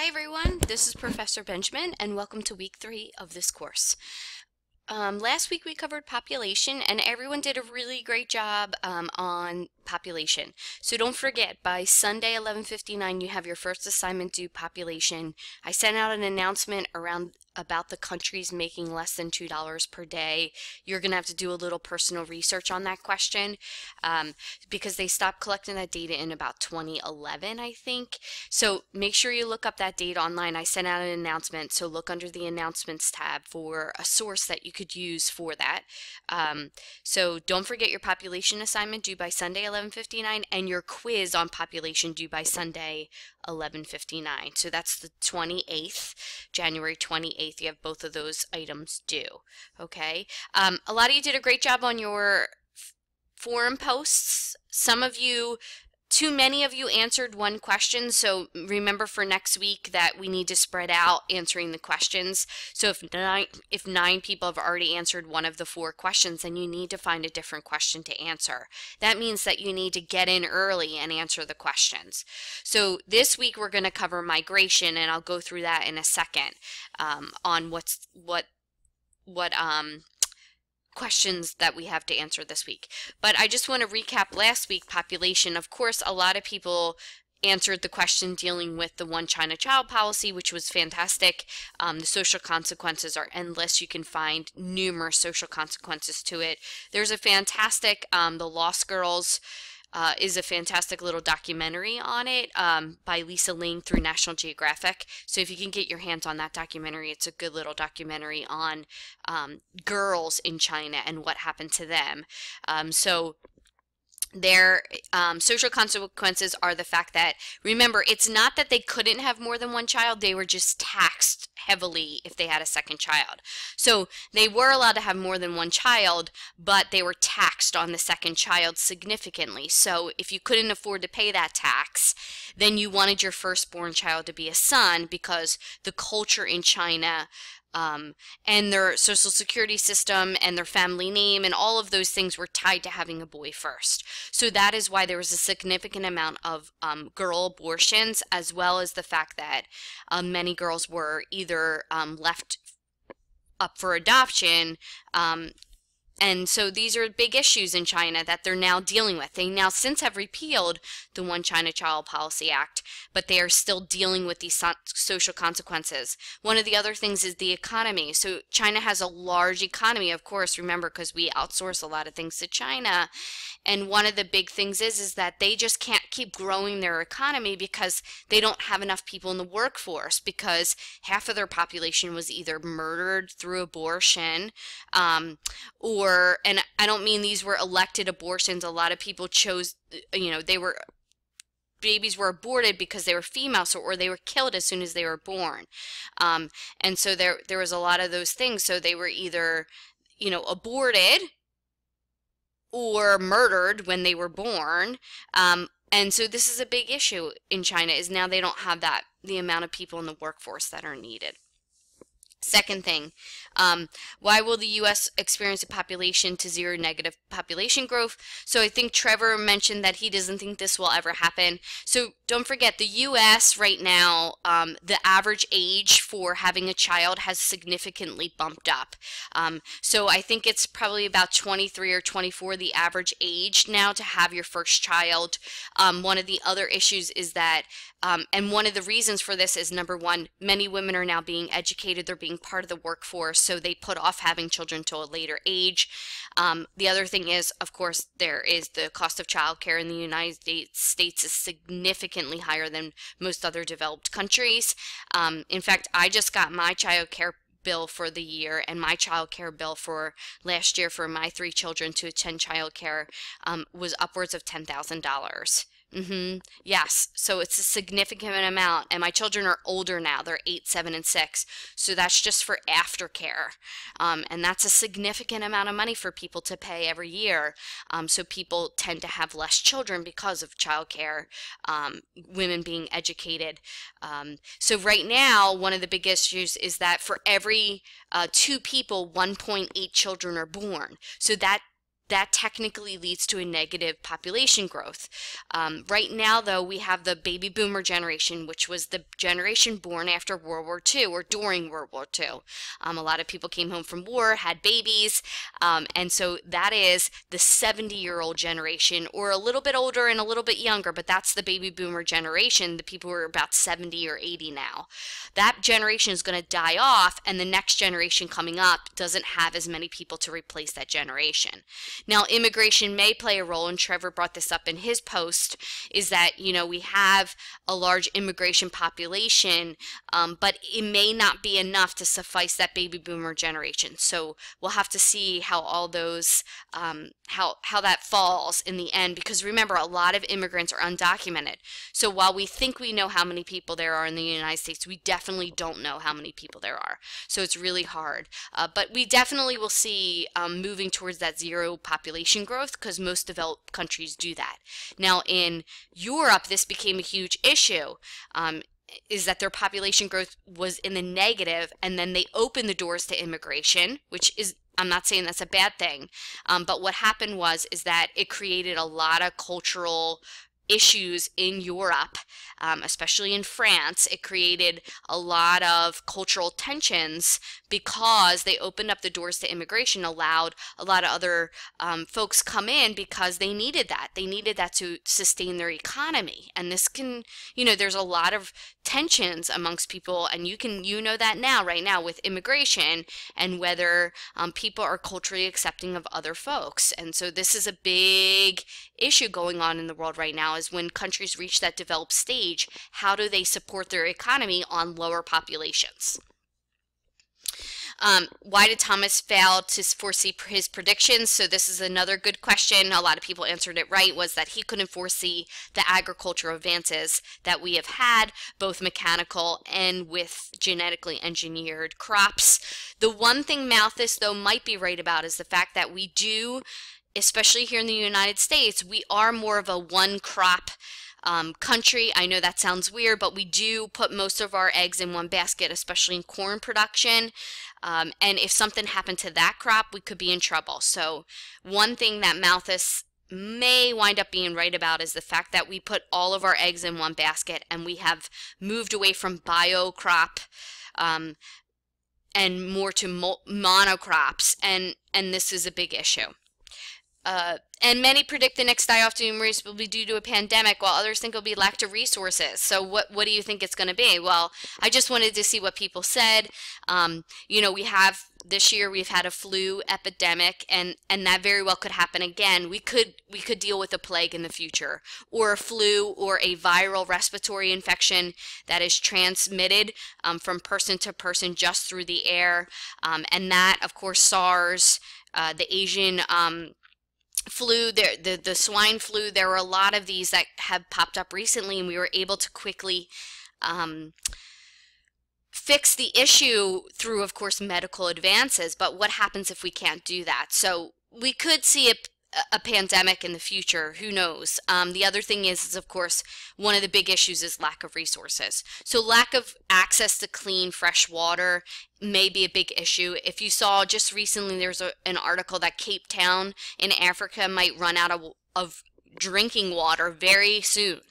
Hi everyone, this is Professor Benjamin and welcome to week 3 of this course. Last week we covered population and everyone did a really great job on population. So don't forget, by Sunday 11:59 you have your first assignment due, population. I sent out an announcement about the countries making less than $2 per day. You're going to have to do a little personal research on that question because they stopped collecting that data in about 2011, I think. So make sure you look up that data online. I sent out an announcement, so look under the announcements tab for a source that you could use for that. So don't forget your population assignment due by Sunday 11:59 and your quiz on population due by Sunday 11:59. So that's the 28th, January 28th. You have both of those items due. Okay. A lot of you did a great job on your forum posts. Some of you, too many of you answered one question, so remember for next week that we need to spread out answering the questions. So if nine people have already answered one of the 4 questions, then you need to find a different question to answer. That means that you need to get in early and answer the questions. So this week we're going to cover migration, and I'll go through that in a second on what questions that we have to answer this week. But I just want to recap last week population. Of course, a lot of people answered the question dealing with the One China Child policy, which was fantastic. The social consequences are endless. You can find numerous social consequences to it. There's a fantastic, The Lost Girls is a fantastic little documentary on it by Lisa Ling through National Geographic. So if you can get your hands on that documentary, it's a good little documentary on girls in China and what happened to them. So their social consequences are the fact that, remember, it's not that they couldn't have more than one child, they were just taxed heavily if they had a second child. So they were allowed to have more than one child, but they were taxed on the second child significantly. So if you couldn't afford to pay that tax, then you wanted your firstborn child to be a son, because the culture in China and their social security system and their family name and all of those things were tied to having a boy first. So that is why there was a significant amount of girl abortions, as well as the fact that many girls were either left up for adoption. And so these are big issues in China that they're now dealing with. They now since have repealed the One China Child Policy Act, but they are still dealing with these social consequences. One of the other things is the economy. So China has a large economy, of course, remember, because we outsource a lot of things to China. And one of the big things is that they just can't keep growing their economy because they don't have enough people in the workforce, because half of their population was either murdered through abortion, and I don't mean these were elected abortions. A lot of people chose, babies were aborted because they were females, or they were killed as soon as they were born. And so there was a lot of those things. So they were either, aborted or murdered when they were born. And so this is a big issue in China, is now they don't have the amount of people in the workforce that are needed. Second thing, why will the U.S. experience a population to zero negative population growth? So I think Trevor mentioned that he doesn't think this will ever happen. So don't forget, the U.S. right now, the average age for having a child has significantly bumped up. So I think it's probably about 23 or 24, the average age now to have your first child. One of the other issues is that, and one of the reasons for this is, number one, many women are now being educated. They're being part of the workforce, so they put off having children till a later age. The other thing is, of course, there is the cost of childcare in the United States is significantly higher than most other developed countries. In fact, I just got my child care bill for the year, and my child care bill for last year for my 3 children to attend child care was upwards of $10,000. Yes, so it's a significant amount, and my children are older now. They're 8, 7, and 6, so that's just for aftercare, and that's a significant amount of money for people to pay every year. So people tend to have less children because of childcare, women being educated. So right now, one of the big issues is that for every 2 people, 1.8 children are born. So that that technically leads to a negative population growth. Right now, though, we have the baby boomer generation, which was the generation born after World War II or during World War II. A lot of people came home from war, had babies, and so that is the 70-year-old generation, or a little bit older and a little bit younger, but that's the baby boomer generation, the people who are about 70 or 80 now. That generation is going to die off, and the next generation coming up doesn't have as many people to replace that generation. Now, immigration may play a role, and Trevor brought this up in his post, is that, we have a large immigration population, but it may not be enough to suffice that baby boomer generation. So we'll have to see how all those, how that falls in the end, because remember, a lot of immigrants are undocumented. So while we think we know how many people there are in the United States, we definitely don't know how many people there are. So it's really hard. But we definitely will see moving towards that zero population growth, because most developed countries do that. Now in Europe, this became a huge issue, is that their population growth was in the negative, and then they opened the doors to immigration, which is, I'm not saying that's a bad thing, but what happened is that it created a lot of cultural issues in Europe, especially in France. It created a lot of cultural tensions because they opened up the doors to immigration, allowed a lot of other folks come in because they needed that. They needed that to sustain their economy. And this can, there's a lot of tensions amongst people, and you know that now, right now, with immigration and whether people are culturally accepting of other folks. And so this is a big issue going on in the world right now, is when countries reach that developed stage, how do they support their economy on lower populations? Why did Thomas fail to foresee his predictions? So this is another good question. A lot of people answered it right, was that he couldn't foresee the agricultural advances that we have had, both mechanical and with genetically engineered crops. The one thing Malthus, though, might be right about is the fact that we do, especially here in the United States, we are more of a one crop country. I know that sounds weird, but we do put most of our eggs in one basket, especially in corn production. And if something happened to that crop, we could be in trouble. So one thing that Malthus may wind up being right about is the fact that we put all of our eggs in one basket, and we have moved away from bio-crop and more to monocrops, and this is a big issue. And many predict the next die-off race will be due to a pandemic, while others think it'll be lack of resources. So what do you think it's going to be? Well, I just wanted to see what people said. We have, this year we've had a flu epidemic, and that very well could happen again. We could deal with a plague in the future, or a flu, or a viral respiratory infection that is transmitted from person to person just through the air. And that, of course, SARS, the Asian flu, the swine flu, there were a lot of these that have popped up recently, and we were able to quickly fix the issue through, of course, medical advances. But what happens if we can't do that? So we could see a pandemic in the future. Who knows? The other thing is, of course, one of the big issues is lack of resources. So lack of access to clean, fresh water may be a big issue. If you saw just recently, there's an article that Cape Town in Africa might run out of drinking water very soon.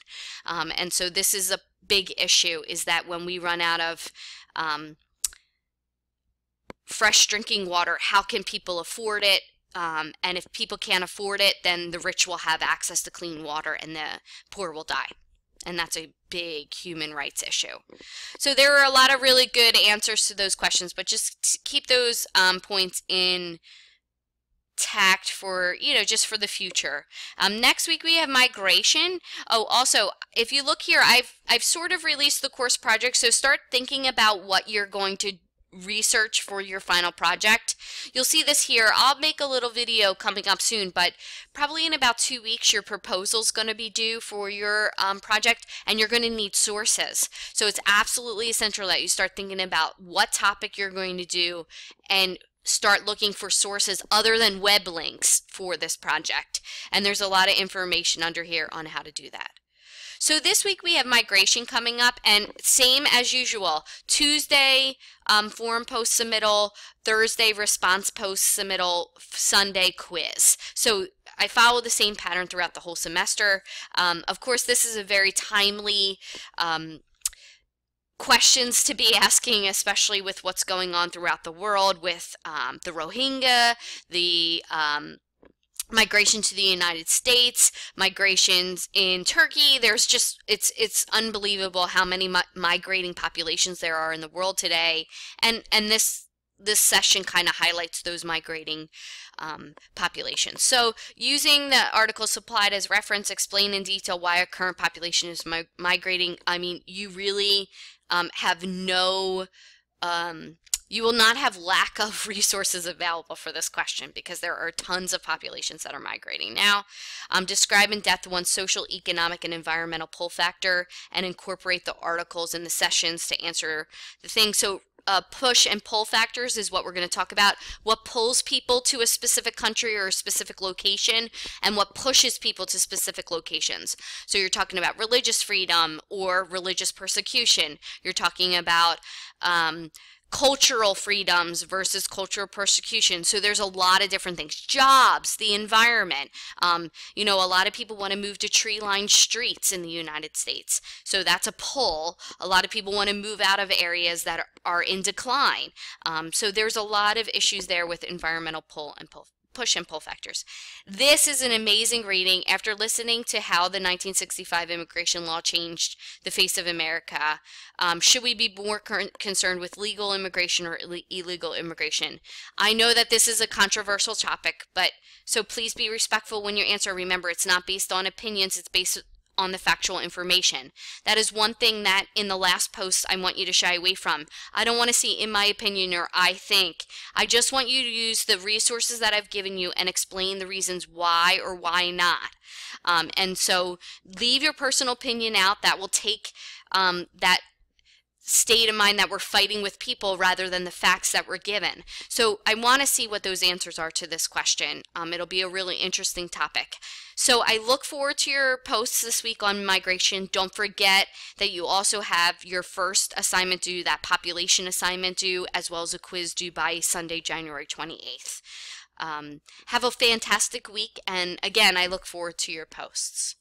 And so this is a big issue, is that when we run out of fresh drinking water, how can people afford it? And if people can't afford it, then the rich will have access to clean water and the poor will die. And that's a big human rights issue. So there are a lot of really good answers to those questions, but just keep those points in tact for, just for the future. Next week we have migration. Oh, also, if you look here, I've sort of released the course project, so start thinking about what you're going to research for your final project. You'll see this here. I'll make a little video coming up soon, but probably in about 2 weeks your proposal's going to be due for your project, and you're going to need sources. So it's absolutely essential that you start thinking about what topic you're going to do and start looking for sources other than web links for this project. And there's a lot of information under here on how to do that. So this week we have migration coming up, and same as usual, Tuesday forum post submittal, Thursday response post submittal, Sunday quiz. So I follow the same pattern throughout the whole semester. Of course, this is a very timely questions to be asking, especially with what's going on throughout the world with the Rohingya, the migration to the United States, migrations in Turkey. There's just, it's unbelievable how many migrating populations there are in the world today. And this session kind of highlights those migrating populations. So using the article supplied as reference, explain in detail why a current population is migrating. I mean, you really have no, you will not have lack of resources available for this question because there are tons of populations that are migrating now. Describe in depth one's social, economic, and environmental pull factor and incorporate the articles in the sessions to answer the thing. So push and pull factors is what we're going to talk about. What pulls people to a specific country or a specific location, and what pushes people to specific locations. So you're talking about religious freedom or religious persecution. You're talking about cultural freedoms versus cultural persecution. So there's a lot of different things. Jobs, the environment. You know, a lot of people want to move to tree-lined streets in the United States. So that's a pull. A lot of people want to move out of areas that are in decline. So there's a lot of issues there with environmental pull and push and pull factors. This is an amazing reading. After listening to how the 1965 immigration law changed the face of America, should we be more concerned with legal immigration or illegal immigration? I know that this is a controversial topic, but so please be respectful when you answer. Remember, it's not based on opinions, it's based on the factual information. That is one thing that in the last post I want you to shy away from. I don't want to see in my opinion or I think. I just want you to use the resources that I've given you and explain the reasons why or why not. And so leave your personal opinion out. That will take that state of mind that we're fighting with people rather than the facts that were given. So I want to see what those answers are to this question. It'll be a really interesting topic. So I look forward to your posts this week on migration. Don't forget that you also have your first assignment due, that population assignment due, as well as a quiz due by Sunday, January 28th. Have a fantastic week, and again, I look forward to your posts.